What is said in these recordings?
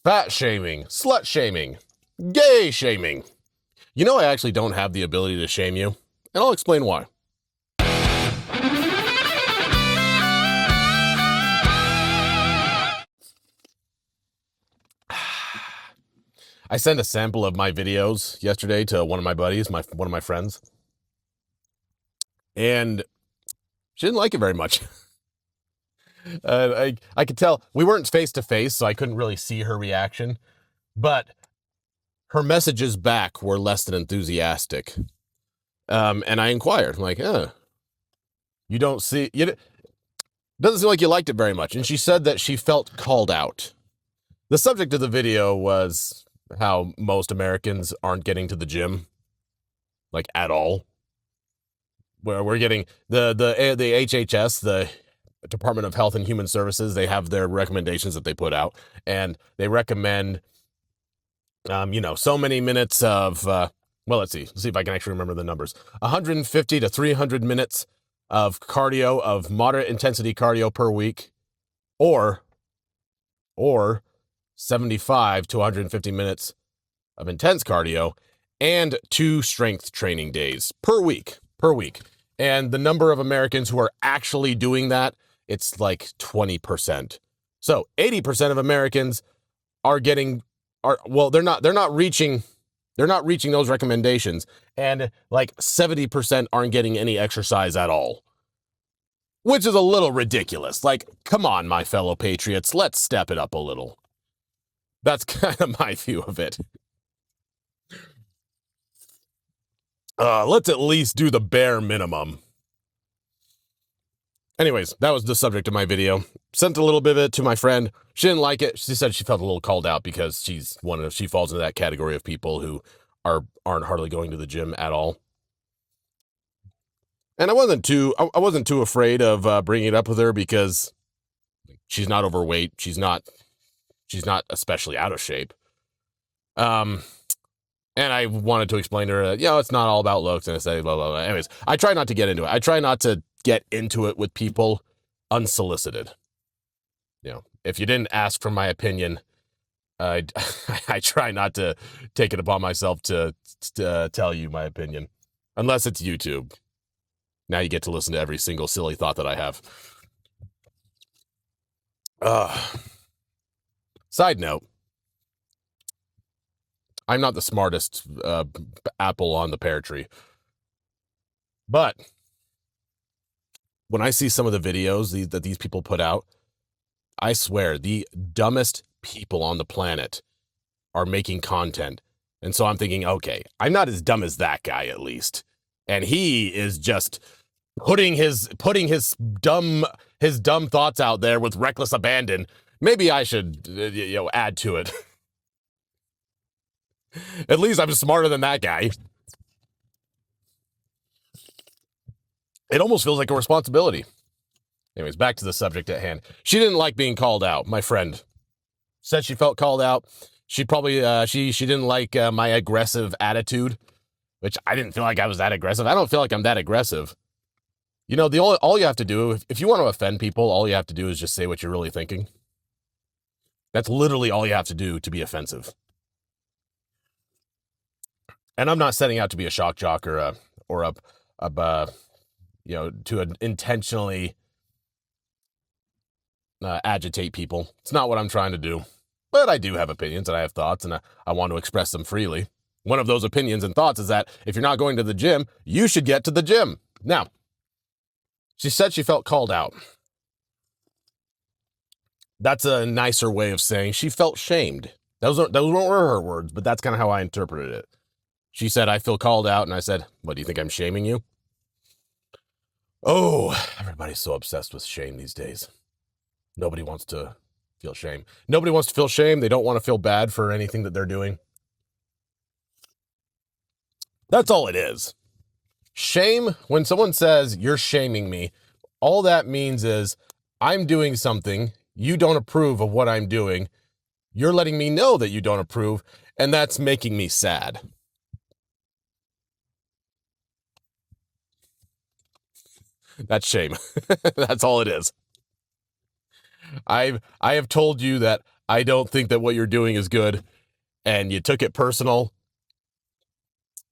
Fat shaming, slut shaming, gay shaming. You know I actually don't have the ability to shame you, and I'll explain why. I sent a sample of my videos yesterday to one of my buddies, one of my friends, and she didn't like it very much. I could tell we weren't face to face, so I couldn't really see her reaction, but her messages back were less than enthusiastic. And I inquired, like, you don't see, doesn't seem like you liked it very much. And she said that she felt called out. The subject of the video was how most Americans aren't getting to the gym, like, at all. Where we're getting the HHS, the Department of Health and Human Services, they have their recommendations that they put out, and they recommend, so many minutes of, let's see if I can actually remember the numbers, 150 to 300 minutes of cardio, of moderate intensity cardio per week, or 75 to 150 minutes of intense cardio, and 2 strength training days per week. And the number of Americans who are actually doing that, it's like 20%. So 80% of Americans they're not reaching those recommendations, and like 70% aren't getting any exercise at all. Which is a little ridiculous. Like, come on, my fellow patriots, let's step it up a little. That's kind of my view of it. Let's at least do the bare minimum. Anyways, that was the subject of my video. Sent a little bit of it to my friend. She didn't like it. She said she felt a little called out because she falls into that category of people who aren't hardly going to the gym at all. And I wasn't too afraid of bringing it up with her because she's not overweight. She's not especially out of shape. And I wanted to explain to her that, it's not all about looks, and I say, blah, blah, blah. Anyways, I try not to get into it. I try not to get into it with people unsolicited. If you didn't ask for my opinion, I try not to take it upon myself to tell you my opinion. Unless it's YouTube. Now you get to listen to every single silly thought that I have. Side note. I'm not the smartest apple on the pear tree. But when I see some of the videos that these people put out, I swear the dumbest people on the planet are making content. And so I'm thinking, okay, I'm not as dumb as that guy at least. And he is just putting his dumb thoughts out there with reckless abandon. Maybe I should add to it. At least I'm smarter than that guy. It almost feels like a responsibility. Anyways, back to the subject at hand. She didn't like being called out. My friend said she felt called out. She probably, she didn't like my aggressive attitude, which I didn't feel like I was that aggressive. I don't feel like I'm that aggressive. All you have to do, if you want to offend people, all you have to do is just say what you're really thinking. That's literally all you have to do to be offensive. And I'm not setting out to be a shock jock to intentionally agitate people. It's not what I'm trying to do. But I do have opinions and I have thoughts, and I want to express them freely. One of those opinions and thoughts is that if you're not going to the gym, you should get to the gym. Now, she said she felt called out. That's a nicer way of saying she felt shamed. Those weren't her words, but that's kind of how I interpreted it. She said, I feel called out, and I said, what, do you think I'm shaming you? Oh, everybody's so obsessed with shame these days. Nobody wants to feel shame. Nobody wants to feel shame. They don't want to feel bad for anything that they're doing. That's all it is. Shame, when someone says, you're shaming me, all that means is I'm doing something, you don't approve of what I'm doing, you're letting me know that you don't approve, and that's making me sad. That's shame. That's all it is. I have told you that I don't think that what you're doing is good. And you took it personal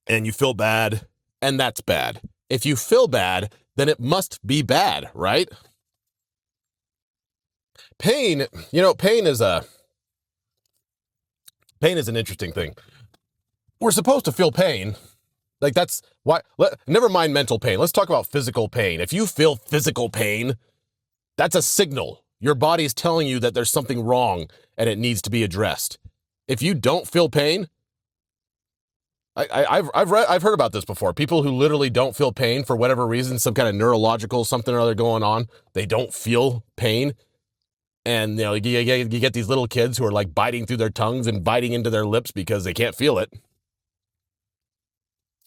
and you feel bad, and that's bad. If you feel bad, then it must be bad, right? Pain, pain is an interesting thing. We're supposed to feel pain. Like that's why, never mind mental pain. Let's talk about physical pain. If you feel physical pain, that's a signal. Your body is telling you that there's something wrong and it needs to be addressed. If you don't feel pain, I've heard about this before. People who literally don't feel pain for whatever reason, some kind of neurological something or other going on, they don't feel pain. And you get these little kids who are like biting through their tongues and biting into their lips because they can't feel it.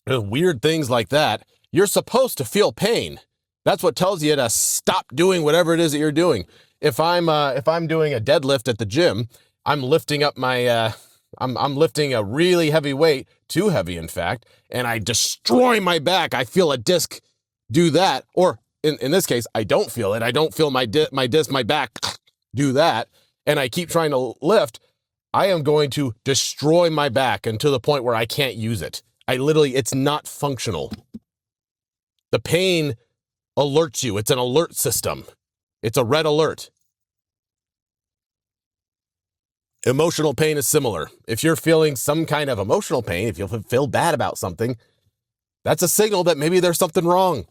Weird things like that. You're supposed to feel pain. That's what tells you to stop doing whatever it is that you're doing. If I'm doing a deadlift at the gym, I'm lifting up my I'm lifting a really heavy weight, too heavy in fact, and I destroy my back. I feel a disc do that, or in this case, I don't feel it. I don't feel my back do that, and I keep trying to lift. I am going to destroy my back until the point where I can't use it. It's not functional. The pain alerts you. It's an alert system. It's a red alert. Emotional pain is similar. If you're feeling some kind of emotional pain, if you feel bad about something, that's a signal that maybe there's something wrong.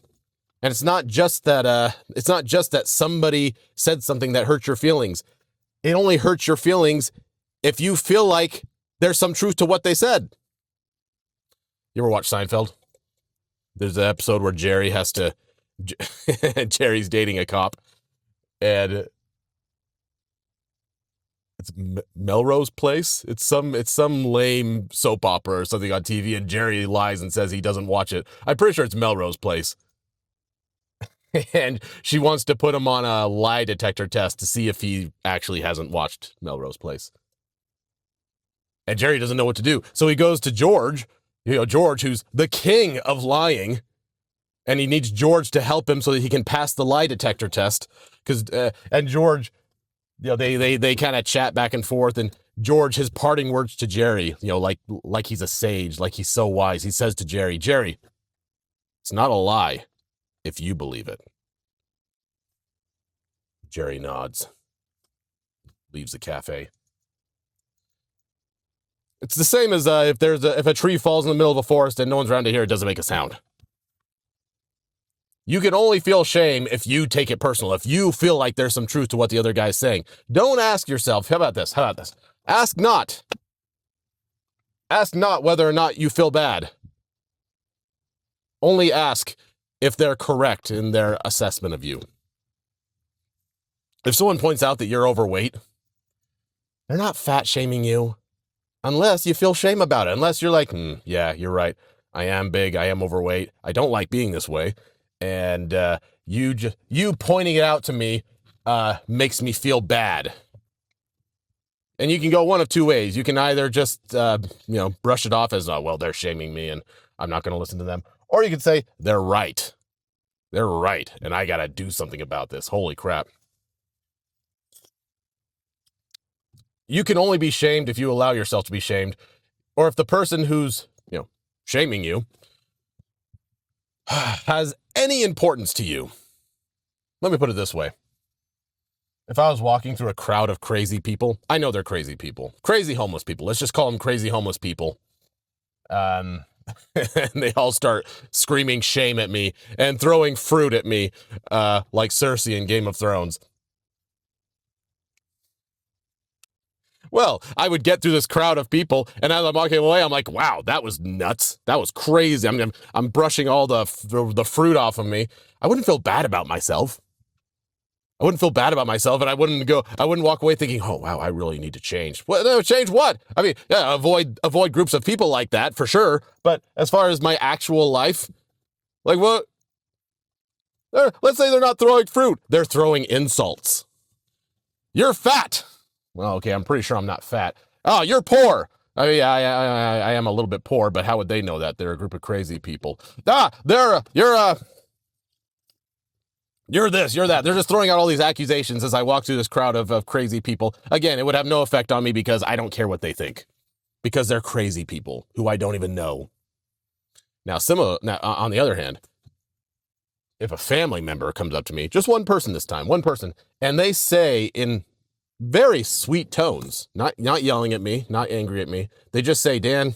And it's not just that somebody said something that hurt your feelings. It only hurts your feelings if you feel like there's some truth to what they said. You ever watch Seinfeld? There's an episode where Jerry's dating a cop, and it's Melrose Place. It's some lame soap opera or something on TV, and Jerry lies and says he doesn't watch it. I'm pretty sure it's Melrose Place. And she wants to put him on a lie detector test to see if he actually hasn't watched Melrose Place. And Jerry doesn't know what to do. So he goes to George, George, who's the king of lying, and he needs George to help him so that he can pass the lie detector test. And George, they kind of chat back and forth, and George, his parting words to Jerry, like he's a sage, like he's so wise. He says to Jerry, it's not a lie if you believe it. Jerry nods, leaves the cafe. It's the same as if a tree falls in the middle of a forest and no one's around to hear it, doesn't make a sound. You can only feel shame if you take it personal, if you feel like there's some truth to what the other guy's saying. Don't ask yourself, how about this? Ask not whether or not you feel bad. Only ask if they're correct in their assessment of you. If someone points out that you're overweight, they're not fat shaming you. Unless you feel shame about it. Unless you're like, yeah, you're right. I am big. I am overweight. I don't like being this way. And you pointing it out to me makes me feel bad. And you can go one of two ways. You can either just, brush it off as, well, they're shaming me and I'm not going to listen to them. Or you could say, they're right. They're right. And I got to do something about this. Holy crap. You can only be shamed if you allow yourself to be shamed, or if the person who's, shaming you has any importance to you. Let me put it this way. If I was walking through a crowd of crazy people, I know they're crazy people, crazy homeless people. Let's just call them crazy homeless people. And they all start screaming shame at me and throwing fruit at me, like Cersei in Game of Thrones. Well, I would get through this crowd of people, and as I'm walking away, I'm like, wow, that was nuts. That was crazy. I'm brushing all the fruit off of me. I wouldn't feel bad about myself. And I wouldn't walk away thinking, oh, wow, I really need to change. Well, change what? I mean, yeah, avoid groups of people like that, for sure. But as far as my actual life, like what? Let's say they're not throwing fruit. They're throwing insults. You're fat. Well, okay, I'm pretty sure I'm not fat. Oh, you're poor. I mean, I am a little bit poor, but how would they know that? They're a group of crazy people. You're You're this, you're that. They're just throwing out all these accusations as I walk through this crowd of crazy people. Again, it would have no effect on me because I don't care what they think. Because they're crazy people who I don't even know. Now, on the other hand, if a family member comes up to me, just one person this time, one person, and they say in very sweet tones, not yelling at me, not angry at me, they just say, Dan,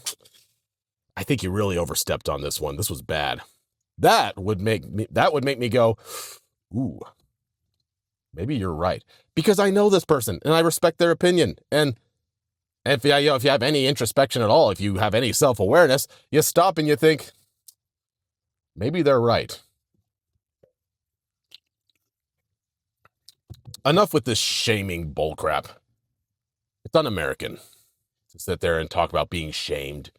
I think you really overstepped on this one. This was bad. That would make me go, ooh, maybe you're right. Because I know this person and I respect their opinion. And if you have any introspection at all, if you have any self-awareness, you stop and you think, maybe they're right. Enough with this shaming bullcrap. It's un-American to sit there and talk about being shamed.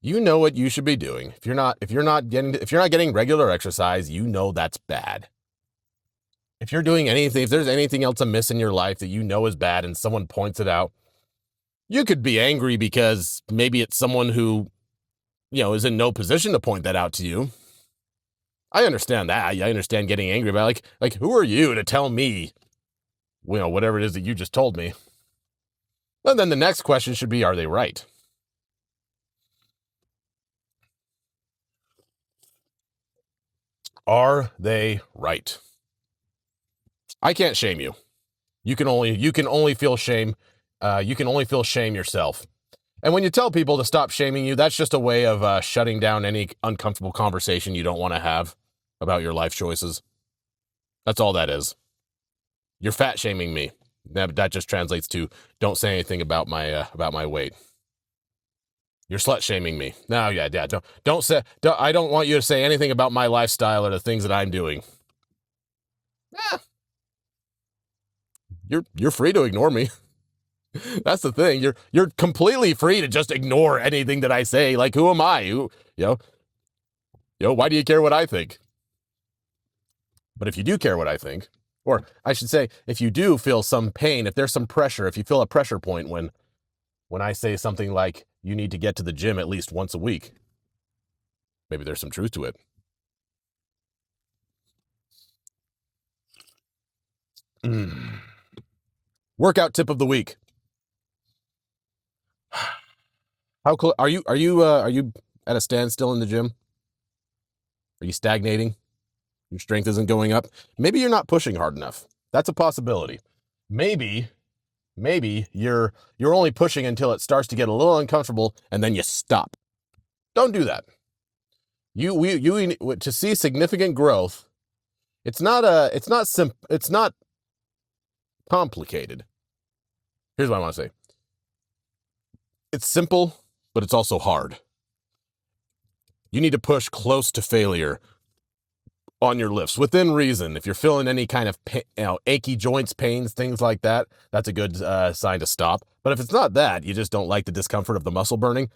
You know what you should be doing. If you're not getting regular exercise, you know that's bad. If you're doing anything, if there's anything else amiss in your life that you know is bad and someone points it out, you could be angry because maybe it's someone who, is in no position to point that out to you. I understand that. I understand getting angry about like who are you to tell me, whatever it is that you just told me. And then the next question should be, are they right? Are they right? I can't shame you. You can only feel shame. You can only feel shame yourself. And when you tell people to stop shaming you, that's just a way of shutting down any uncomfortable conversation you don't want to have about your life choices. That's all that is. You're fat shaming me. That just translates to don't say anything about my weight. You're slut shaming me. No, yeah, I don't want you to say anything about my lifestyle or the things that I'm doing. You're free to ignore me. That's the thing. You're completely free to just ignore anything that I say. Like, who am I? Why do you care what I think? But if you do care what I think, or I should say, if you do feel some pain, if there's some pressure, if you feel a pressure point when I say something like you need to get to the gym at least once a week, maybe there's some truth to it. Workout tip of the week. How close are you at a standstill in the gym? Are you stagnating? Your strength isn't going up. Maybe you're not pushing hard enough. That's a possibility. Maybe you're only pushing until it starts to get a little uncomfortable and then you stop. Don't do that. You to see significant growth, it's not complicated. Here's what I want to say. It's simple, but it's also hard. You need to push close to failure on your lifts within reason. If you're feeling any kind of achy joints, pains, things like that, that's a good sign to stop. But if it's not that, you just don't like the discomfort of the muscle burning,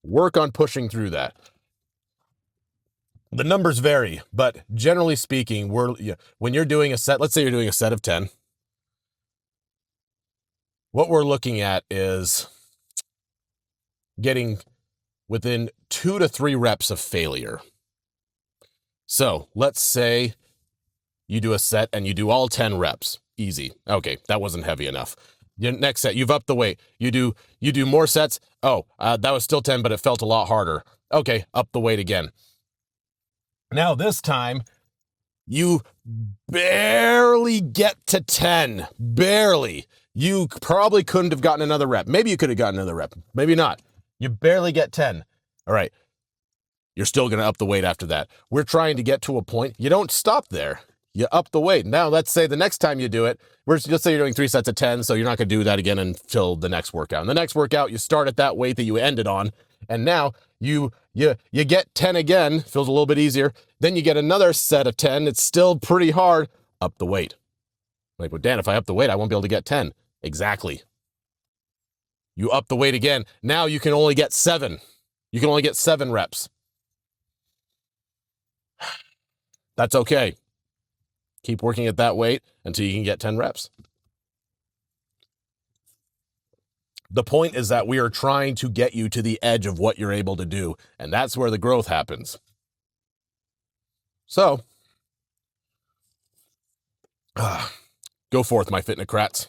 work on pushing through that. The numbers vary, but generally speaking, when you're doing a set, let's say you're doing a set of 10, what we're looking at is getting within 2 to 3 reps of failure. So let's say you do a set and you do all 10 reps. Easy. Okay, that wasn't heavy enough. Your next set, you've upped the weight. You do more sets. Oh, that was still 10, but it felt a lot harder. Okay, up the weight again. Now this time, you barely get to 10. Barely. You probably couldn't have gotten another rep. Maybe you could have gotten another rep. Maybe not. You barely get 10. All right. You're still going to up the weight after that. We're trying to get to a point. You don't stop there. You up the weight. Now, let's say the next time you do it, let's say you're doing 3 sets of 10, so you're not going to do that again until the next workout. And the next workout, you start at that weight that you ended on, and now you get 10 again, feels a little bit easier. Then you get another set of 10. It's still pretty hard. Up the weight. Like, well, Dan, if I up the weight, I won't be able to get 10. Exactly. You up the weight again. Now you can only get 7. You can only get 7 reps. That's okay. Keep working at that weight until you can get 10 reps. The point is that we are trying to get you to the edge of what you're able to do, and that's where the growth happens. So, Go forth, my fitnocrats.